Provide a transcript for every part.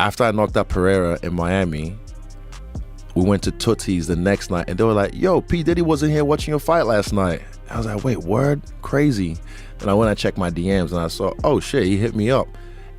after I knocked out Pereira in Miami, we went to Tootsie's the next night, and they were like, yo, P. Diddy wasn't here watching your fight last night. I was like, wait, word? Crazy. And I went and checked my DMs, and I saw, oh, shit, he hit me up.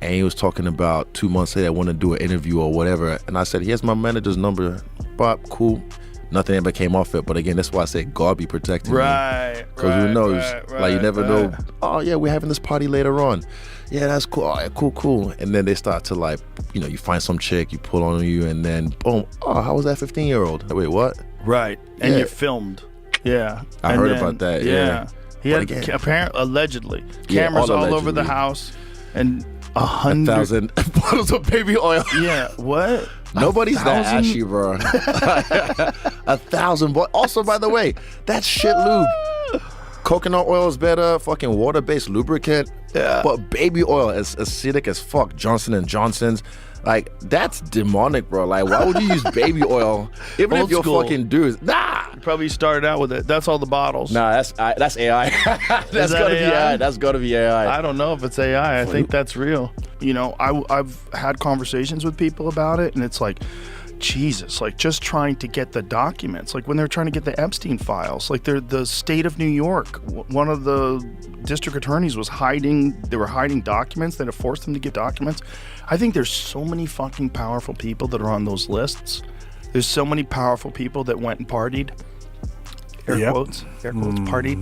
And he was talking about 2 months later, I want to do an interview or whatever. And I said, here's my manager's number. Bob, cool. Nothing ever came off it. But again, that's why I say God be protecting me. Because who knows? Like, you never know. Oh, yeah, we're having this party later on. Yeah, that's cool. All right, cool. And then they start to, like, you know, you find some chick, you pull on you, and then boom. Oh, how was that 15-year-old? Wait, what? Right. And you're filmed. Yeah. I heard about that. Yeah. He had, apparently, allegedly, cameras all over the house, and 1,000 bottles of baby oil. Yeah. What? Nobody's that ashy, bro. 1,000. Also, by the way, that's shit lube. Coconut oil is better. Fucking water-based lubricant. Yeah. But baby oil is acidic as fuck. Johnson & Johnson's. Like, that's demonic, bro. Like, why would you use baby oil? Even if you're fucking dudes. Nah. You probably started out with it. That's all the bottles. Nah, that's AI. That's gotta be AI. That's gotta be AI. I don't know if it's AI. I think that's real. You know, I've had conversations with people about it, and it's like, Jesus, like just trying to get the documents, like when they're trying to get the Epstein files, like the state of New York, one of the district attorneys was hiding documents that have forced them to get documents. I think there's so many fucking powerful people that are on those lists. There's so many powerful people that went and partied. Air quotes, partied.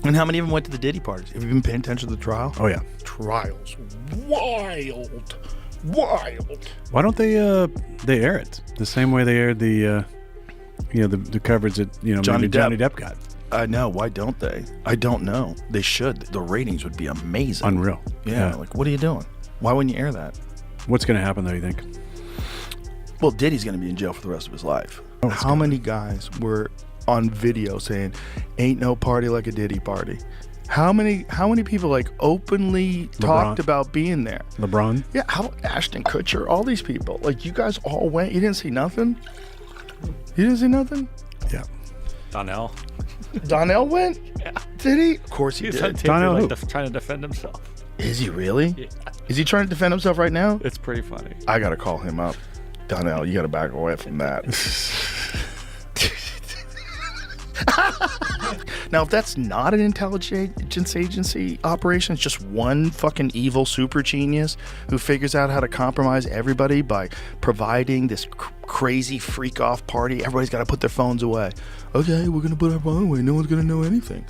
And how many of them went to the Diddy parties? Have you been paying attention to the trial? Oh yeah. Trials. Wild. Why don't they air it the same way they aired the the coverage that Johnny Depp got? I know. Why don't they? I don't know. They should. The ratings would be amazing. Unreal. Yeah. Like, what are you doing? Why wouldn't you air that? What's going to happen though, you think? Well, Diddy's going to be in jail for the rest of his life. How many guys were on video saying, "Ain't no party like a Diddy party"? How many people like openly talked about being there? LeBron? Yeah, how Ashton Kutcher, all these people. Like, you guys all went. You didn't see nothing? You didn't see nothing? Yeah. Donnell went? Yeah. Did he? Of course he did. Donnell trying to defend himself. Is he really? Yeah. Is he trying to defend himself right now? It's pretty funny. I got to call him up. Donnell, you got to back away from that. Now, if that's not an intelligence agency operation, it's just one fucking evil super genius who figures out how to compromise everybody by providing this crazy freak off party. Everybody's got to put their phones away. Okay, we're going to put our phone away. No one's going to know anything.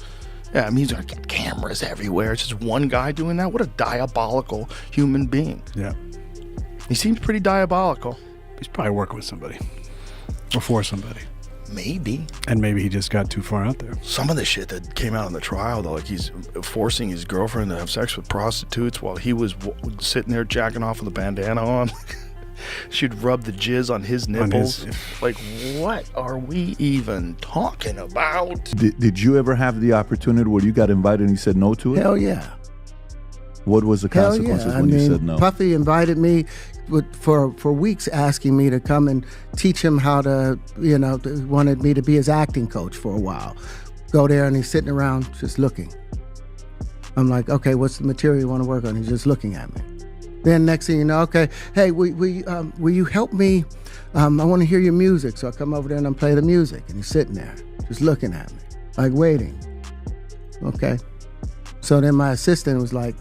Yeah, I mean, he's going to get cameras everywhere. It's just one guy doing that. What a diabolical human being. Yeah. He seems pretty diabolical. He's probably working with somebody or for somebody. Maybe. And maybe he just got too far out there. Some of the shit that came out in the trial, though, like he's forcing his girlfriend to have sex with prostitutes while he was sitting there jacking off with a bandana on. She'd rub the jizz on his nipples. Like, what are we even talking about? Did you ever have the opportunity where you got invited and you said no to it? Hell yeah. What was the consequences when you said no? Puffy invited me for weeks, asking me to come and teach him how to, wanted me to be his acting coach for a while. Go there and he's sitting around just looking. I'm like, okay, what's the material you want to work on? He's just looking at me. Then next thing you know, okay, hey, will you help me? I want to hear your music. So I come over there and I play the music, and he's sitting there just looking at me, like waiting. Okay. So then my assistant was like,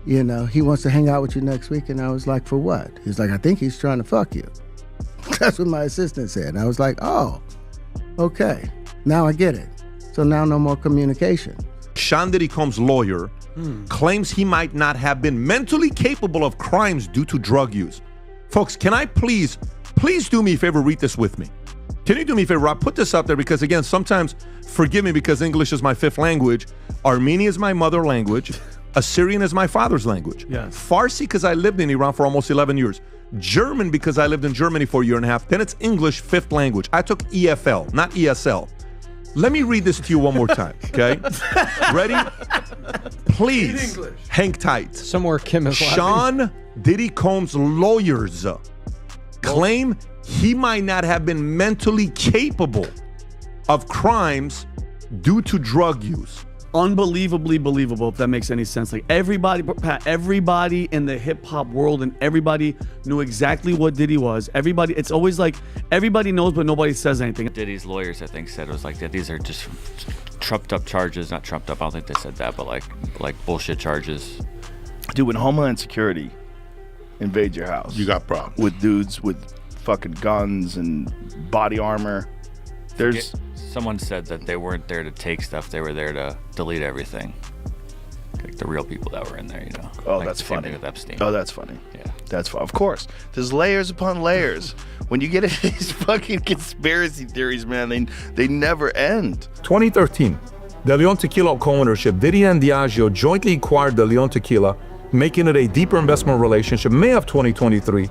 he wants to hang out with you next week. And I was like, for what? He's like, I think he's trying to fuck you. That's what my assistant said. And I was like, oh, okay. Now I get it. So now no more communication. Sean Diddy Combs' lawyer claims he might not have been mentally capable of crimes due to drug use. Folks, can I please do me a favor, read this with me. Can you do me a favor, Rob? Put this up there because, again, sometimes, forgive me because English is my fifth language. Armenian is my mother language. Assyrian is my father's language. Yes. Farsi because I lived in Iran for almost 11 years. German because I lived in Germany for a year and a half. Then it's English, fifth language. I took EFL, not ESL. Let me read this to you one more time, okay? Ready? Please, hang tight. Somewhere Kim is Sean Diddy Combs' lawyers claim he might not have been mentally capable of crimes due to drug use. unbelievably believable, if that makes any sense. Like everybody in the hip hop world and everybody knew exactly what Diddy was. It's always like everybody knows, but nobody says anything. Diddy's lawyers, I think, said it was like that. These are just trumped up charges, not trumped up. I don't think they said that, but like bullshit charges. Dude, when Homeland Security invade your house, You got problems. with dudes with fucking guns and body armor. Someone said that they weren't there to take stuff; they were there to delete everything. Like the real people that were in there, you know. Oh, like that's the same funny. thing with Epstein. Oh, that's funny. Yeah. That's fun. Of course. There's layers upon layers. When you get into these fucking conspiracy theories, man, they never end. 2013, the Leon Tequila co-ownership, Diddy and Diageo jointly acquired the Leon Tequila, making it a deeper investment relationship. May of 2023,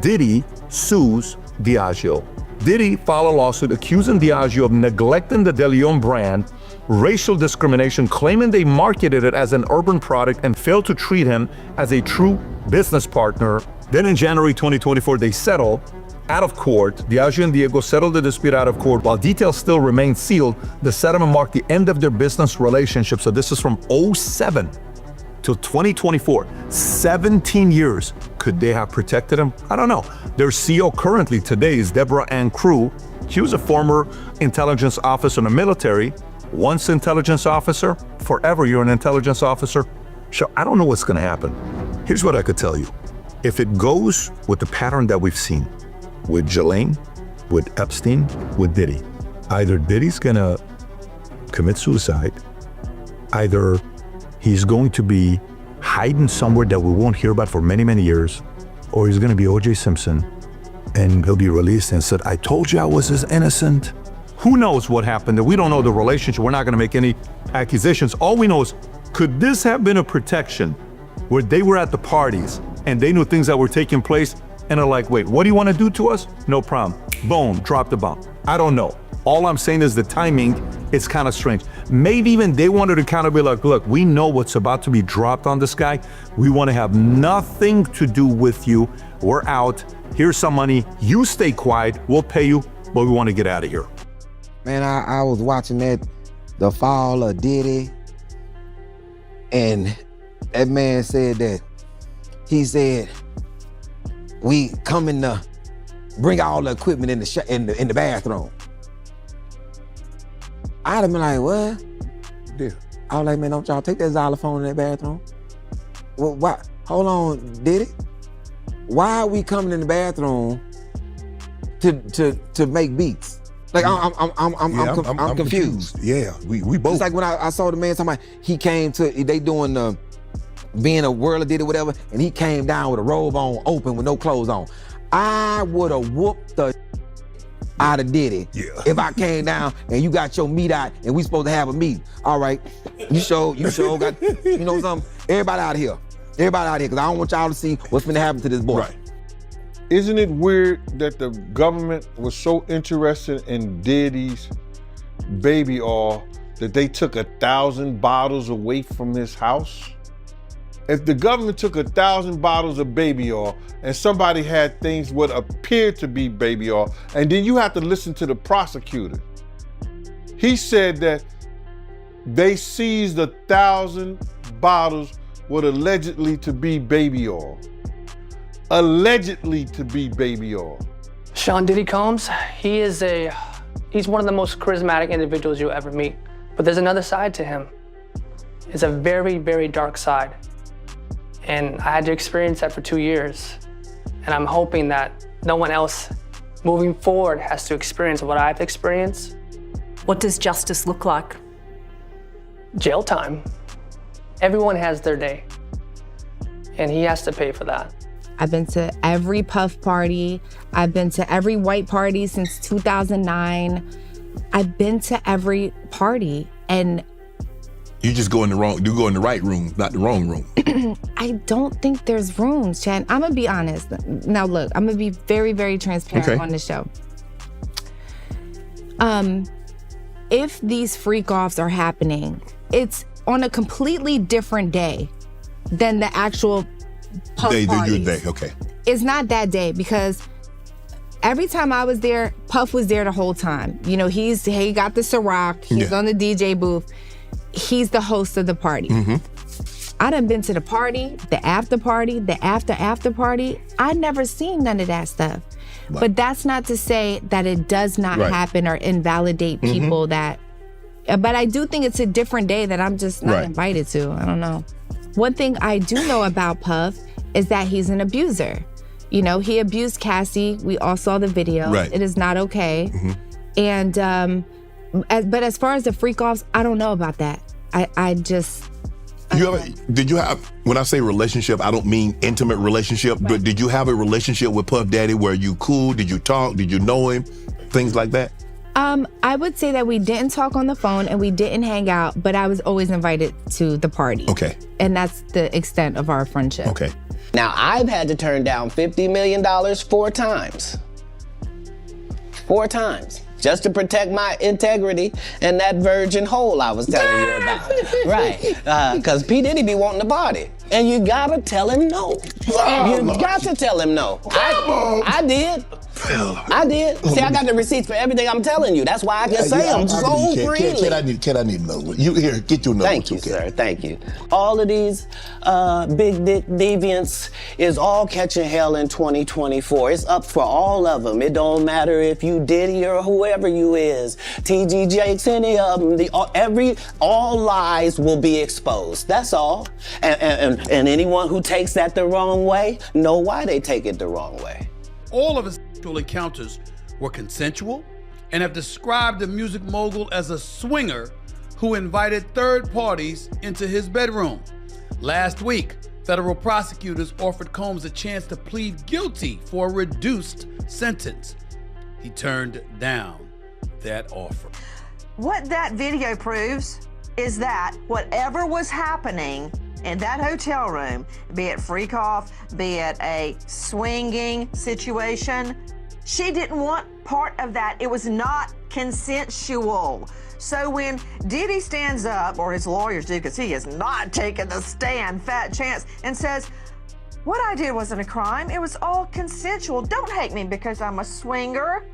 Diddy sues Diageo. Diddy filed a lawsuit accusing Diageo of neglecting the De Leon brand, racial discrimination, claiming they marketed it as an urban product and failed to treat him as a true business partner. Then in January 2024, they settled out of court. Diageo and Diego settled the dispute out of court. While details still remain sealed, the settlement marked the end of their business relationship. So this is from 2007 till 2024, 17 years. Could they have protected him? I don't know. Their CEO currently today is Deborah Ann Crew. She was a former intelligence officer in the military, once intelligence officer, forever you're an intelligence officer. So I don't know what's gonna happen. Here's what I could tell you. If it goes with the pattern that we've seen with Ghislaine, with Epstein, with Diddy, either Diddy's gonna commit suicide, either he's going to be hiding somewhere that we won't hear about for many, many years, or he's gonna be O.J. Simpson and he'll be released and said, I told you I was as innocent. Who knows what happened? We don't know the relationship. We're not gonna make any accusations. All we know is, could this have been a protection where they were at the parties and they knew things that were taking place and are like, wait, what do you wanna do to us? No problem. Boom, drop the bomb. I don't know. All I'm saying is the timing is kind of strange. Maybe even they wanted to kind of be like, look, we know what's about to be dropped on this guy. We want to have nothing to do with you. We're out. Here's some money. You stay quiet. We'll pay you, but we want to get out of here. Man, I was watching the fall of Diddy, and that man said that, he said, we coming to bring all the equipment in the bathroom. I'd have been like, what? Yeah. I was like, man, don't y'all take that xylophone in that bathroom? Well, why? Hold on, Diddy. Why are we coming in the bathroom to make beats? Like I'm confused. Yeah, we both. It's like when I saw the man talking about he came to, they doing the being a whirl or did or whatever, and he came down with a robe on, open with no clothes on. I would have whooped the out of Diddy if I came down and you got your meat out and we supposed to have a meeting. All right, you sure got, you know something? Everybody out of here, because I don't want y'all to see what's gonna happen to this boy. Right. Isn't it weird that the government was so interested in Diddy's baby oil that they took 1,000 bottles away from his house? If the government took 1,000 bottles of baby oil and somebody had things what appeared to be baby oil, and then you have to listen to the prosecutor. He said that they seized 1,000 bottles what allegedly to be baby oil. Allegedly to be baby oil. Sean Diddy Combs, he's one of the most charismatic individuals you'll ever meet. But there's another side to him. It's a very, very dark side. And I had to experience that for 2 years. And I'm hoping that no one else moving forward has to experience what I've experienced. What does justice look like? Jail time. Everyone has their day. And he has to pay for that. I've been to every Puff party. I've been to every white party since 2009. I've been to every party, and You go in the right room, not the wrong room. I don't think there's rooms, Chad. I'm gonna be honest. Now look, I'm gonna be very, very transparent on this show. If these freak-offs are happening, it's on a completely different day than the actual Puff parties. Day, okay. It's not that day, because every time I was there, Puff was there the whole time. You know, he got the Ciroc, he's on the DJ booth. he's the host of the party. I done been to the party, the after party, the after party. I never seen none of that stuff. Right. But that's not to say that it does not happen or invalidate people that, but I do think it's a different day that I'm just not invited to. I don't know. One thing I do know about Puff is that he's an abuser. You know, he abused Cassie. We all saw the video. Right. It is not okay. And, but as far as the freak offs, I don't know about that. Did you have, when I say relationship, I don't mean intimate relationship, but did you have a relationship with Puff Daddy where you cool? Did you talk? Did you know him? Things like that? I would say that we didn't talk on the phone and we didn't hang out, but I was always invited to the party. Okay. And that's the extent of our friendship. Okay. Now, I've had to turn down $50 million 4 times. 4 times. Just to protect my integrity and that virgin hole I was telling you about. Right. Because P. Diddy be wanting to party. And you gotta tell him no. You got to tell him no. I did. I did. See, I got the receipts for everything I'm telling you. That's why I can say them so freely. Kid, I need to know. You here, get your number. Thank you, sir. Thank you. All of these big dick deviants is all catching hell in 2024. It's up for all of them. It don't matter if you Diddy or whoever you is. TG Jakes, any of them. All lies will be exposed. That's all. And anyone who takes that the wrong way, know why they take it the wrong way. All of his sexual encounters were consensual and have described the music mogul as a swinger who invited third parties into his bedroom. Last week, federal prosecutors offered Combs a chance to plead guilty for a reduced sentence. He turned down that offer. What that video proves is that whatever was happening in that hotel room, be it freak off, be it a swinging situation, she didn't want part of that. It was not consensual. So when Diddy stands up, or his lawyers do, because he is not taking the stand, fat chance, and says, what I did wasn't a crime, it was all consensual. Don't hate me because I'm a swinger.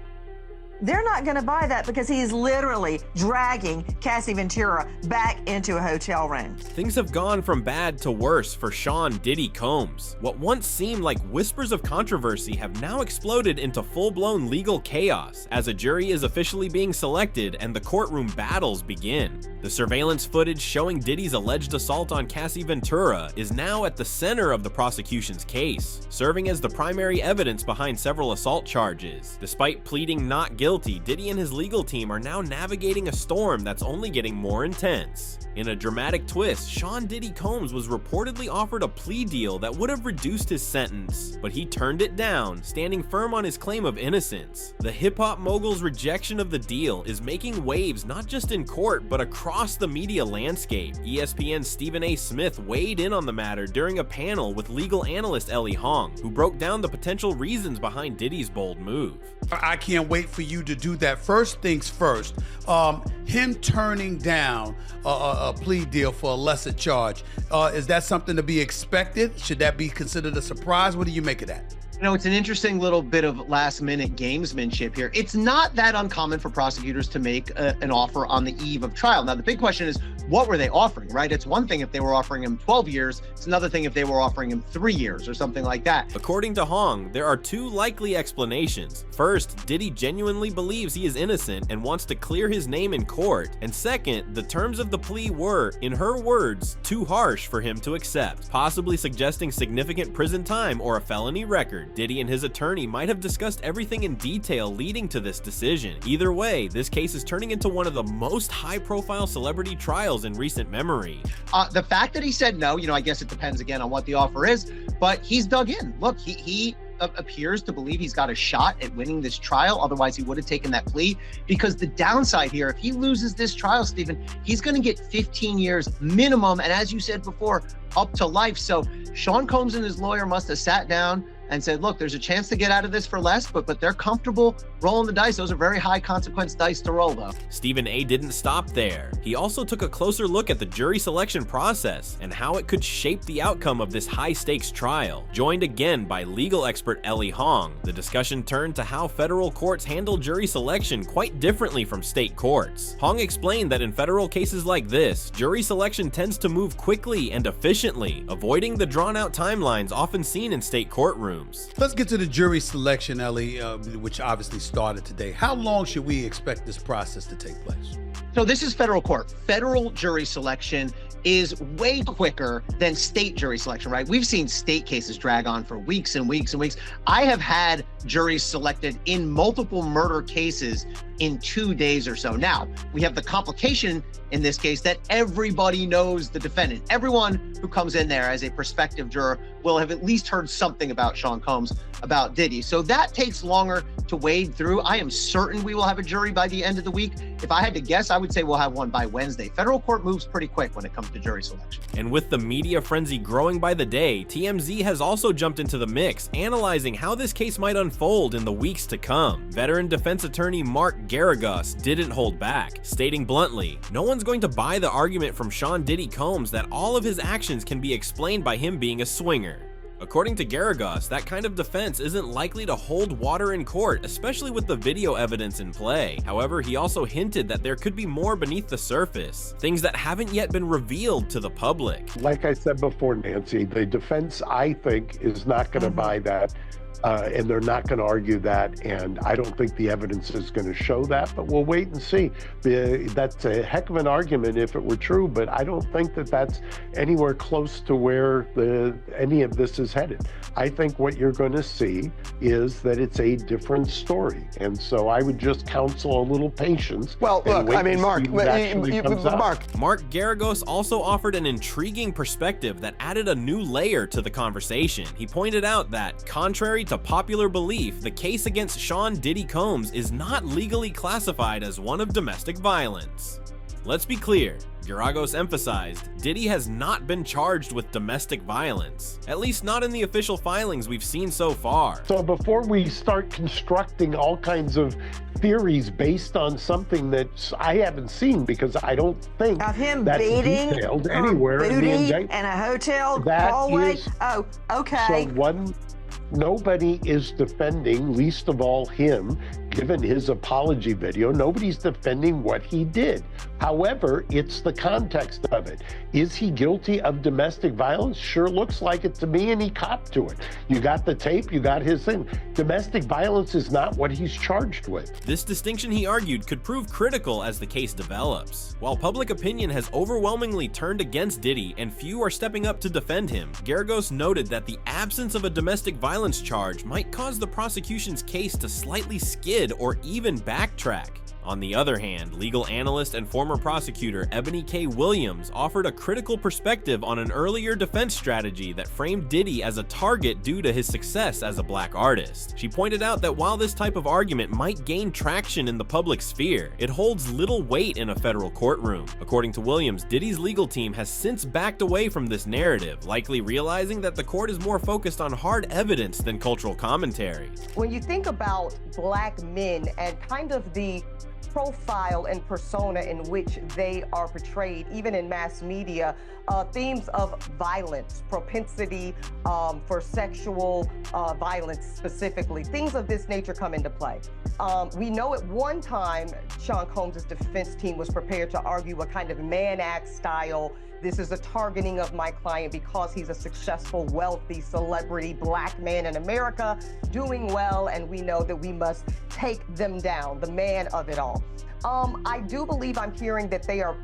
They're not gonna buy that because he's literally dragging Cassie Ventura back into a hotel room. Things have gone from bad to worse for Sean Diddy Combs. What once seemed like whispers of controversy have now exploded into full-blown legal chaos as a jury is officially being selected and the courtroom battles begin. The surveillance footage showing Diddy's alleged assault on Cassie Ventura is now at the center of the prosecution's case, serving as the primary evidence behind several assault charges. Despite pleading not guilty, Diddy and his legal team are now navigating a storm that's only getting more intense. In a dramatic twist, Sean Diddy Combs was reportedly offered a plea deal that would have reduced his sentence, but he turned it down, standing firm on his claim of innocence. The hip-hop mogul's rejection of the deal is making waves not just in court, but across the media landscape. ESPN's Stephen A. Smith weighed in on the matter during a panel with legal analyst Ellie Hong, who broke down the potential reasons behind Diddy's bold move. I can't wait for you to do that. First things first, him turning down a plea deal for a lesser charge, is that something to be expected? Should that be considered a surprise? What do you make of that? You know, it's an interesting little bit of last-minute gamesmanship here. It's not that uncommon for prosecutors to make an offer on the eve of trial. Now, the big question is, what were they offering, right? It's one thing if they were offering him 12 years. It's another thing if they were offering him 3 years or something like that. According to Hong, there are 2 likely explanations. First, Diddy genuinely believes he is innocent and wants to clear his name in court. And second, the terms of the plea were, in her words, too harsh for him to accept, possibly suggesting significant prison time or a felony record. Diddy and his attorney might have discussed everything in detail leading to this decision. Either way, this case is turning into one of the most high-profile celebrity trials in recent memory. The fact that he said no, you know, I guess it depends again on what the offer is, but he's dug in. Look, he appears to believe he's got a shot at winning this trial. Otherwise, he would have taken that plea. Because the downside here, if he loses this trial, Stephen, he's going to get 15 years minimum. And as you said before, up to life. So Sean Combs and his lawyer must have sat down and said, look, there's a chance to get out of this for less, but they're comfortable rolling the dice. Those are very high consequence dice to roll, though. Stephen A. didn't stop there. He also took a closer look at the jury selection process and how it could shape the outcome of this high-stakes trial. Joined again by legal expert Ellie Hong, the discussion turned to how federal courts handle jury selection quite differently from state courts. Hong explained that in federal cases like this, jury selection tends to move quickly and efficiently, avoiding the drawn-out timelines often seen in state courtrooms. Let's get to the jury selection, Ellie, which obviously started today. How long should we expect this process to take place? So this is federal court. Federal jury selection is way quicker than state jury selection, right? We've seen state cases drag on for weeks and weeks and weeks. I have had juries selected in multiple murder cases in 2 days or so. Now, we have the complication in this case that everybody knows the defendant. Everyone who comes in there as a prospective juror will have at least heard something about Sean Combs, about Diddy. So that takes longer to wade through. I am certain we will have a jury by the end of the week. If I had to guess, I would say we'll have one by Wednesday. Federal court moves pretty quick when it comes to jury selection. And with the media frenzy growing by the day, TMZ has also jumped into the mix, analyzing how this case might unfold in the weeks to come. Veteran defense attorney Mark Garagos didn't hold back, stating bluntly, no one's going to buy the argument from Sean Diddy Combs that all of his actions can be explained by him being a swinger. According to Garagos, that kind of defense isn't likely to hold water in court, especially with the video evidence in play. However, he also hinted that there could be more beneath the surface, things that haven't yet been revealed to the public. Like I said before, Nancy, the defense, I think, is not going to buy that. And they're not going to argue that, and I don't think the evidence is going to show that, but we'll wait and see. That's a heck of an argument if it were true, but I don't think that that's anywhere close to where any of this is headed. I think what you're going to see is that it's a different story, and so I would just counsel a little patience. Well, look, I mean, Mark, Mark Garagos also offered an intriguing perspective that added a new layer to the conversation. He pointed out that, contrary to popular belief, the case against Sean Diddy Combs is not legally classified as one of domestic violence. Let's be clear, Garagos emphasized, Diddy has not been charged with domestic violence, at least not in the official filings we've seen so far. So before we start constructing all kinds of theories based on something that I haven't seen, because I don't think of him that's beating detailed anywhere in the indictment. And a hotel That hallway. is- Oh, okay. So nobody is defending, least of all him, given his apology video. Nobody's defending what he did. However, it's the context of it. Is he guilty of domestic violence? Sure looks like it to me, and he copped to it. You got the tape, you got his thing. Domestic violence is not what he's charged with. This distinction, he argued, could prove critical as the case develops. While public opinion has overwhelmingly turned against Diddy and few are stepping up to defend him, Garagos noted that the absence of a domestic violence charge might cause the prosecution's case to slightly skid or even backtrack. On the other hand, legal analyst and former prosecutor Ebony K. Williams offered a critical perspective on an earlier defense strategy that framed Diddy as a target due to his success as a black artist. She pointed out that while this type of argument might gain traction in the public sphere, it holds little weight in a federal courtroom. According to Williams, Diddy's legal team has since backed away from this narrative, likely realizing that the court is more focused on hard evidence than cultural commentary. When you think about black men and kind of the profile and persona in which they are portrayed, even in mass media, themes of violence, propensity for sexual violence specifically, things of this nature come into play. We know at one time, Sean Combs' defense team was prepared to argue a kind of Mann Act style, this is a targeting of my client because he's a successful, wealthy, celebrity black man in America doing well, and we know that we must take them down, the man of it all. I do believe I'm hearing that they are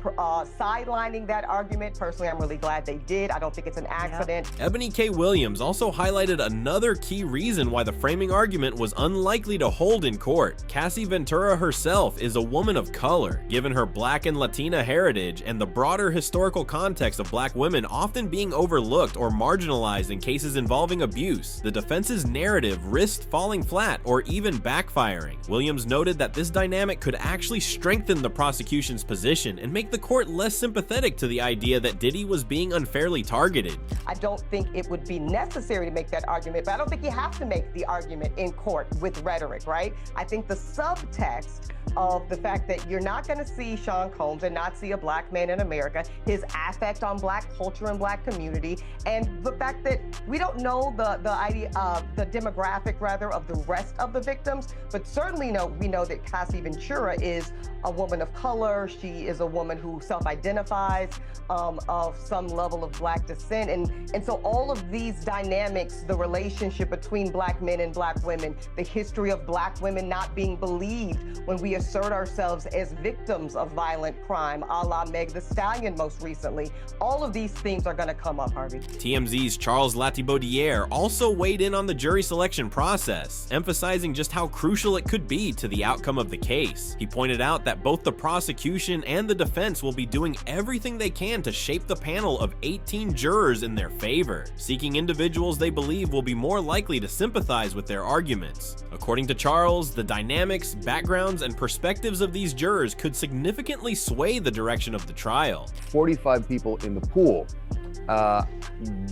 sidelining that argument. Personally, I'm really glad they did. I don't think it's an accident. Ebony K. Williams also highlighted another key reason why the framing argument was unlikely to hold in court. Cassie Ventura herself is a woman of color, given her black and Latina heritage and the broader historical context of black women often being overlooked or marginalized in cases involving abuse. The defense's narrative risked falling flat or even backfiring. Williams noted that this dynamic could actually strengthen the prosecution's position and make the court less sympathetic to the idea that Diddy was being unfairly targeted. I don't think it would be necessary to make that argument, but I don't think you have to make the argument in court with rhetoric, right? I think the subtext of the fact that you're not going to see Sean Combs and not see a black man in America, his affect on black culture and black community, and the fact that we don't know the idea of the demographic rather of the rest of the victims, but certainly we know that Cassie Ventura is a woman of color. She is a woman who self-identifies of some level of black descent, and so all of these dynamics, the relationship between black men and black women, the history of black women not being believed when we assert ourselves as victims of violent crime, a la Meg Thee Stallion most recently. All of these themes are going to come up, Harvey. TMZ's Charles Latibaudiere also weighed in on the jury selection process, emphasizing just how crucial it could be to the outcome of the case. He pointed out that both the prosecution and the defense will be doing everything they can to shape the panel of 18 jurors in their favor, seeking individuals they believe will be more likely to sympathize with their arguments. According to Charles, the dynamics, backgrounds, and perspectives of these jurors could significantly sway the direction of the trial. 45 people in the pool.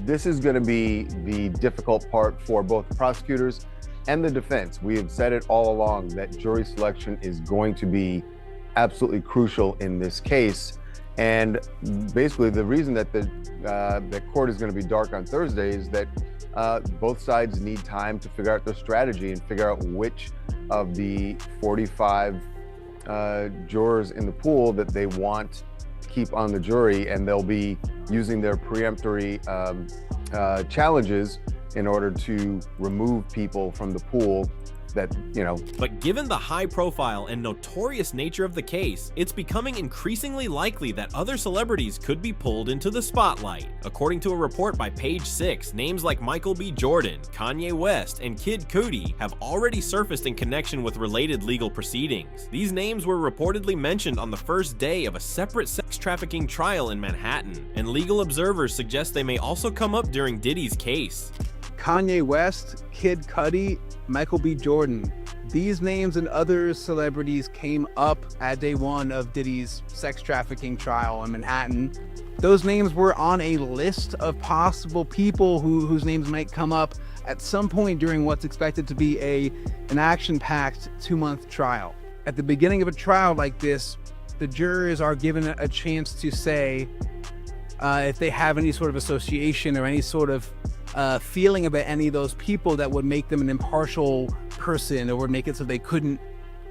This is going to be the difficult part for both prosecutors and the defense. We have said it all along that jury selection is going to be absolutely crucial in this case. And basically the reason that the court is going to be dark on Thursday is that both sides need time to figure out their strategy and figure out which of the 45 jurors in the pool that they want to keep on the jury, and they'll be using their preemptory challenges in order to remove people from the pool that, But given the high profile and notorious nature of the case, it's becoming increasingly likely that other celebrities could be pulled into the spotlight. According to a report by Page 6, names like Michael B. Jordan, Kanye West, and Kid Cudi have already surfaced in connection with related legal proceedings. These names were reportedly mentioned on the first day of a separate sex trafficking trial in Manhattan, and legal observers suggest they may also come up during Diddy's case. Kanye West, Kid Cudi, Michael B. Jordan. These names and other celebrities came up at day one of Diddy's sex trafficking trial in Manhattan. Those names were on a list of possible people whose names might come up at some point during what's expected to be an action-packed 2-month trial. At the beginning of a trial like this, the jurors are given a chance to say if they have any sort of association or any sort of feeling about any of those people that would make them an impartial person or would make it so they couldn't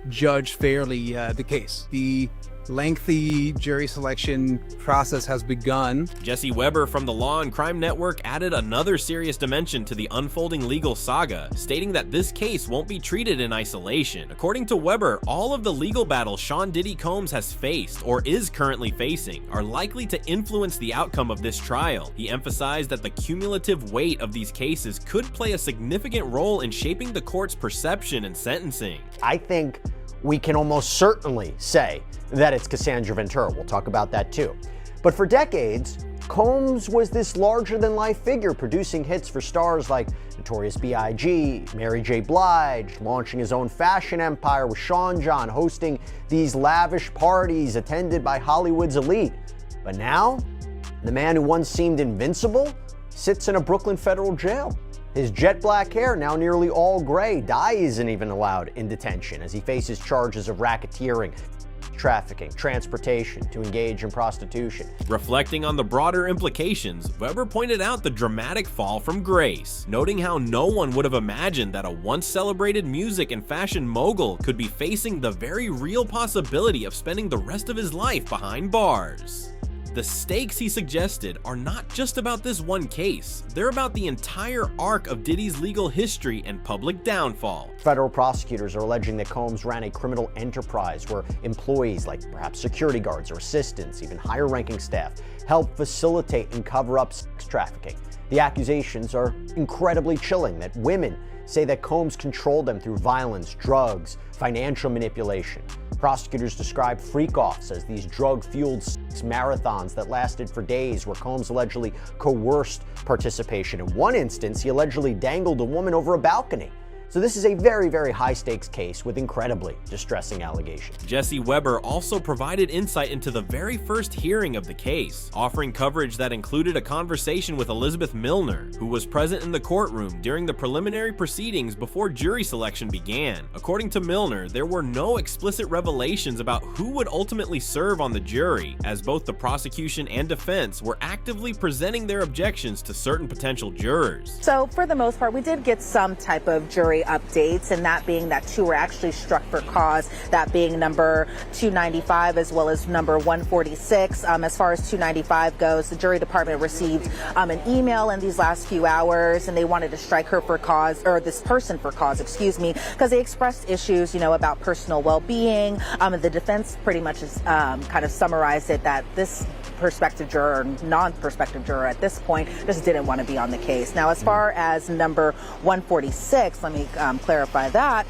judge fairly the case. The lengthy jury selection process has begun. Jesse Weber from the Law and Crime Network added another serious dimension to the unfolding legal saga, stating that this case won't be treated in isolation. According to Weber, all of the legal battles Sean Diddy Combs has faced or is currently facing are likely to influence the outcome of this trial. He emphasized that the cumulative weight of these cases could play a significant role in shaping the court's perception and sentencing. I think we can almost certainly say that it's Cassandra Ventura. We'll talk about that too. But for decades, Combs was this larger-than-life figure producing hits for stars like Notorious B.I.G., Mary J. Blige, launching his own fashion empire with Sean John, hosting these lavish parties attended by Hollywood's elite. But now, the man who once seemed invincible sits in a Brooklyn federal jail. His jet black hair, now nearly all gray, dye isn't even allowed in detention as he faces charges of racketeering, trafficking, transportation, to engage in prostitution. Reflecting on the broader implications, Weber pointed out the dramatic fall from grace, noting how no one would have imagined that a once celebrated music and fashion mogul could be facing the very real possibility of spending the rest of his life behind bars. The stakes, he suggested, are not just about this one case. They're about the entire arc of Diddy's legal history and public downfall. Federal prosecutors are alleging that Combs ran a criminal enterprise where employees, like perhaps security guards or assistants, even higher-ranking staff, helped facilitate and cover up sex trafficking. The accusations are incredibly chilling that women say that Combs controlled them through violence, drugs, financial manipulation. Prosecutors describe freak-offs as these drug-fueled marathons that lasted for days, where Combs allegedly coerced participation. In one instance, he allegedly dangled a woman over a balcony. So this is a very, very high-stakes case with incredibly distressing allegations. Jesse Weber also provided insight into the very first hearing of the case, offering coverage that included a conversation with Elizabeth Milner, who was present in the courtroom during the preliminary proceedings before jury selection began. According to Milner, there were no explicit revelations about who would ultimately serve on the jury, as both the prosecution and defense were actively presenting their objections to certain potential jurors. So for the most part, we did get some type of jury updates, and that being that 2 were actually struck for cause, that being number 295 as well as number 146. As far as 295 goes, the jury department received an email in these last few hours, and they wanted to strike her for cause, or this person for cause, excuse me, because they expressed issues, about personal well-being. The defense pretty much has kind of summarized it that this prospective juror, non-prospective juror at this point, just didn't want to be on the case. Now, as far as number 146, let me clarify that,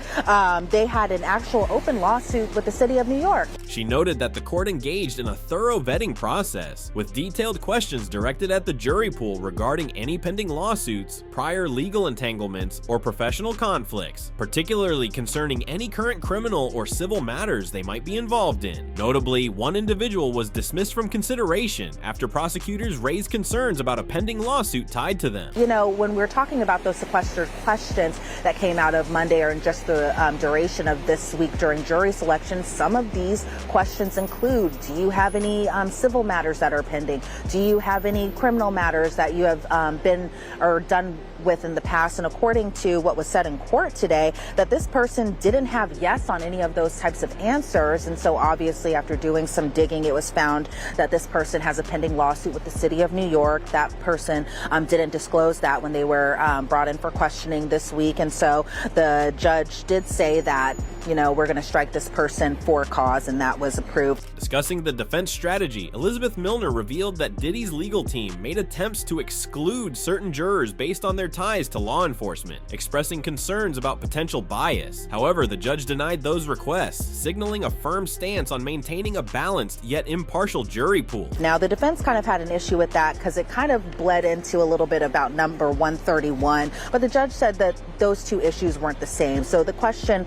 they had an actual open lawsuit with the city of New York. She noted that the court engaged in a thorough vetting process, with detailed questions directed at the jury pool regarding any pending lawsuits, prior legal entanglements, or professional conflicts, particularly concerning any current criminal or civil matters they might be involved in. Notably, one individual was dismissed from consideration after prosecutors raised concerns about a pending lawsuit tied to them. When we're talking about those sequestered questions that came out of Monday or in just the duration of this week during jury selection, some of these questions include, do you have any civil matters that are pending? Do you have any criminal matters that you have been or done with in the past? And according to what was said in court today, that this person didn't have yes on any of those types of answers. And so obviously after doing some digging, it was found that this person has a pending lawsuit with the city of New York. That person didn't disclose that when they were brought in for questioning this week. And so the judge did say that, we're going to strike this person for cause, and that was approved. Discussing the defense strategy, Elizabeth Milner revealed that Diddy's legal team made attempts to exclude certain jurors based on their ties to law enforcement, expressing concerns about potential bias. However, the judge denied those requests, signaling a firm stance on maintaining a balanced yet impartial jury pool. Now, the defense kind of had an issue with that because it kind of bled into a little bit about number 131, but the judge said that those two issues weren't the same. So the question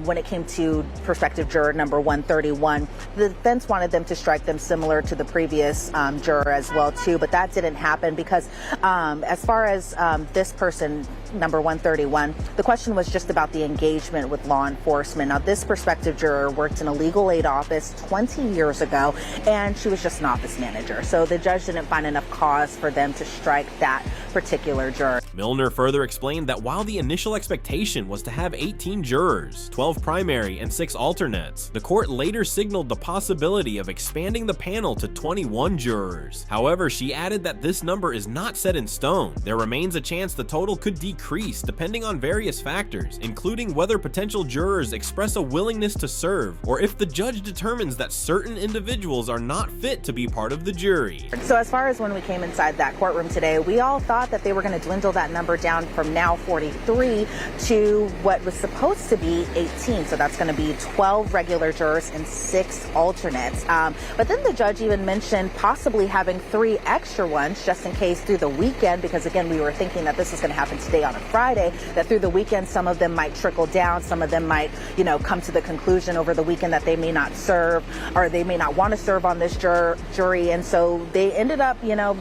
when it came to prospective juror number 131, the defense wanted them to strike them similar to the previous juror as well too, but that didn't happen because as far as this person, number 131, the question was just about the engagement with law enforcement. Now, this prospective juror worked in a legal aid office 20 years ago, and she was just an office manager. So the judge didn't find enough cause for them to strike that particular juror. Milner further explained that while the initial expectation was to have 18 jurors, 12 primary and 6 alternates, the court later signaled the possibility of expanding the panel to 21 jurors. However, she added that this number is not set in stone. There remains a chance the total could decrease depending on various factors, including whether potential jurors express a willingness to serve or if the judge determines that certain individuals are not fit to be part of the jury. So as far as when we came inside that courtroom today, we all thought that they were going to dwindle that number down from now 43 to what was supposed to be 18. So that's going to be 12 regular jurors and 6 alternates. But then the judge even mentioned possibly having 3 extra ones just in case through the weekend, because again, we were thinking that this was going to happen today on a Friday, that through the weekend, some of them might trickle down. Some of them might, come to the conclusion over the weekend that they may not serve or they may not want to serve on this jury. And so they ended up,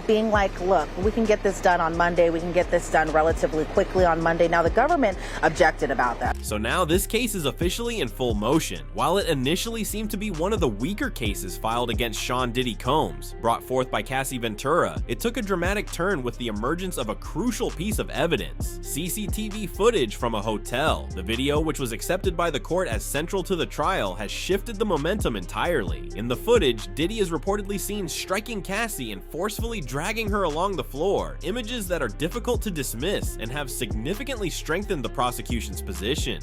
being like, look, we can get this done on Monday. We can get this done relatively quickly on Monday. Now, the government objected about that. So now this case is officially in full motion. While it initially seemed to be one of the weaker cases filed against Sean Diddy Combs, brought forth by Cassie Ventura, it took a dramatic turn with the emergence of a crucial piece of evidence: CCTV footage from a hotel. The video, which was accepted by the court as central to the trial, has shifted the momentum entirely. In the footage, Diddy is reportedly seen striking Cassie and forcefully dragging her along the floor, images that are difficult to dismiss and have significantly strengthened the prosecution's position.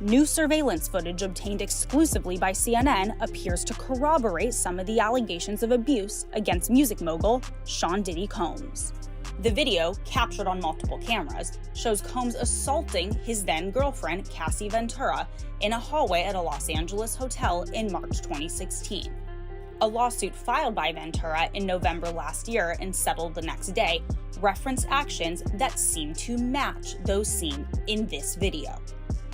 New surveillance footage obtained exclusively by CNN appears to corroborate some of the allegations of abuse against music mogul Sean Diddy Combs. The video, captured on multiple cameras, shows Combs assaulting his then-girlfriend Cassie Ventura in a hallway at a Los Angeles hotel in March 2016. A lawsuit filed by Ventura in November last year and settled the next day referenced actions that seem to match those seen in this video.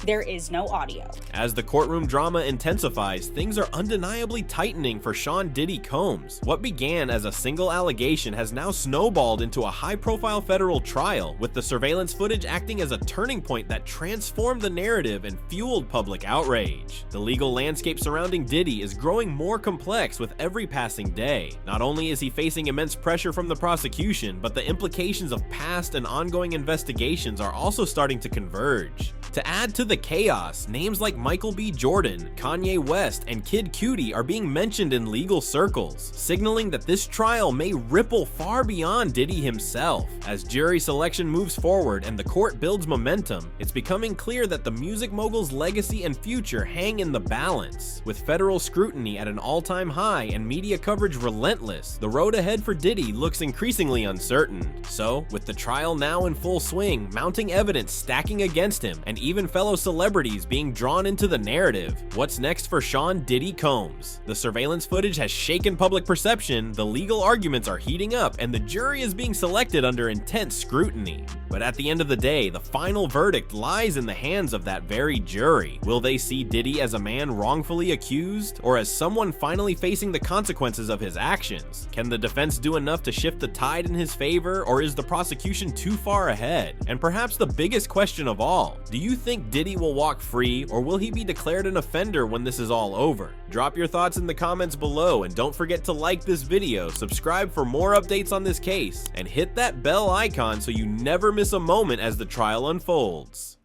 There is no audio. As the courtroom drama intensifies, things are undeniably tightening for Sean Diddy Combs. What began as a single allegation has now snowballed into a high-profile federal trial, with the surveillance footage acting as a turning point that transformed the narrative and fueled public outrage. The legal landscape surrounding Diddy is growing more complex with every passing day. Not only is he facing immense pressure from the prosecution, but the implications of past and ongoing investigations are also starting to converge. To add to the chaos, names like Michael B. Jordan, Kanye West, and Kid Cudi are being mentioned in legal circles, signaling that this trial may ripple far beyond Diddy himself. As jury selection moves forward and the court builds momentum, it's becoming clear that the music mogul's legacy and future hang in the balance. With federal scrutiny at an all-time high and media coverage relentless, the road ahead for Diddy looks increasingly uncertain. So, with the trial now in full swing, mounting evidence stacking against him, and even fellow celebrities being drawn into the narrative, what's next for Sean Diddy Combs? The surveillance footage has shaken public perception, the legal arguments are heating up, and the jury is being selected under intense scrutiny. But at the end of the day, the final verdict lies in the hands of that very jury. Will they see Diddy as a man wrongfully accused, or as someone finally facing the consequences of his actions? Can the defense do enough to shift the tide in his favor, or is the prosecution too far ahead? And perhaps the biggest question of all, do you think Diddy will walk free, or will he be declared an offender when this is all over? Drop your thoughts in the comments below, and don't forget to like this video, subscribe for more updates on this case, and hit that bell icon so you never miss a moment as the trial unfolds.